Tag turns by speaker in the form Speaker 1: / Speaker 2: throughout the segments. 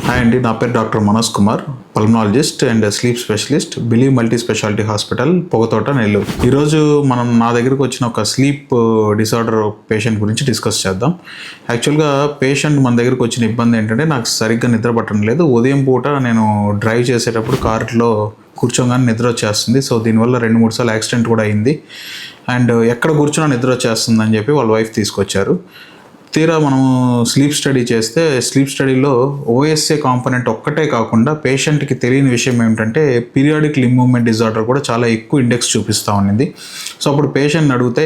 Speaker 1: Hi అండి, నా పేరు doctor Manoj Kumar, pulmonologist and sleep specialist, believe multi speciality hospital, Pogathota, Nellore. ఈరోజు మనం నా దగ్గరకు వచ్చిన ఒక స్లీప్ డిసార్డర్ పేషెంట్ గురించి డిస్కస్ చేద్దాం. యాక్చువల్గా పేషెంట్ మన దగ్గరకు వచ్చిన ఇబ్బంది ఏంటంటే, నాకు సరిగ్గా నిద్ర పట్టడం లేదు. ఉదయం పూట నేను డ్రైవ్ చేసేటప్పుడు కార్లో కూర్చోగానే నిద్ర వచ్చేస్తుంది. సో దీనివల్ల 2-3 సార్లు యాక్సిడెంట్ కూడా అయింది. అండ్ ఎక్కడ కూర్చున్నా నిద్ర వచ్చేస్తుందని చెప్పి వాళ్ళ వైఫ్ తీసుకొచ్చారు. తీరా మనము స్లీప్ స్టడీ చేస్తే, స్లీప్ స్టడీలో ఓఎస్ఏ కాంపోనెంట్ ఒక్కటే కాకుండా పేషెంట్కి తెలియని విషయం ఏమిటంటే పీరియాడిక్ లింబ్ మూవ్మెంట్ డిజార్డర్ కూడా చాలా ఎక్కువ ఇండెక్స్ చూపిస్తూ ఉన్నింది. సో అప్పుడు పేషెంట్ని అడిగితే,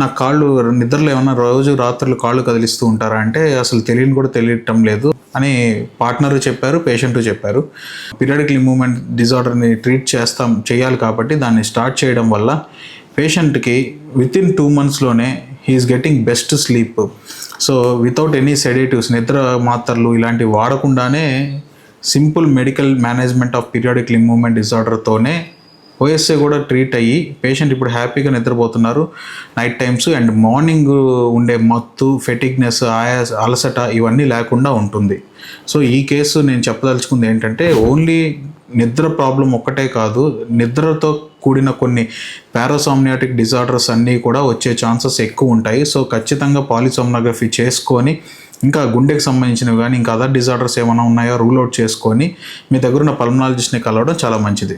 Speaker 1: నాకు కాళ్ళు నిద్రలో ఏమన్నా రోజు రాత్రులు కాళ్ళు కదిలిస్తూ ఉంటారా అంటే, అసలు తెలియటం లేదు అని పార్ట్నరు చెప్పారు, పేషెంటు చెప్పారు. పీరియాడిక్ లింబ్ మూవ్మెంట్ డిజార్డర్ని చేయాలి కాబట్టి దాన్ని స్టార్ట్ చేయడం వల్ల పేషెంట్కి వితిన్ 2 monthsలోనే he's getting best sleep. So without any sedatives, నిద్ర మాత్రలు ఇలాంటివి వాడకుండానే simple medical management of periodic limb movement డిజార్డర్తోనే ఓఎస్ఏ కూడా ట్రీట్ అయ్యి పేషెంట్ ఇప్పుడు హ్యాపీగా నిద్రపోతున్నారు నైట్ టైమ్స్. అండ్ మార్నింగ్ ఉండే మత్తు, ఫెటిగ్నెస్, అలసట ఇవన్నీ లేకుండా ఉంటుంది. సో ఈ కేసు నేను చెప్పదలుచుకుంది ఏంటంటే, ఓన్లీ నిద్ర ప్రాబ్లం ఒక్కటే కాదు, నిద్రతో కూడిన కొన్ని పారాసోమ్నియాటిక్ డిజార్డర్స్ అన్నీ కూడా వచ్చే ఛాన్సెస్ ఎక్కువ ఉంటాయి. సో ఖచ్చితంగా పాలిసోమ్నోగ్రఫీ చేసుకొని, ఇంకా గుండెకి సంబంధించినవి కానీ ఇంకా అదర్ డిజార్డర్స్ ఏమైనా ఉన్నాయో రూల్ అవుట్ చేసుకొని మీ దగ్గర ఉన్న పల్మనాలజిస్ట్ని కలవడం చాలా మంచిది.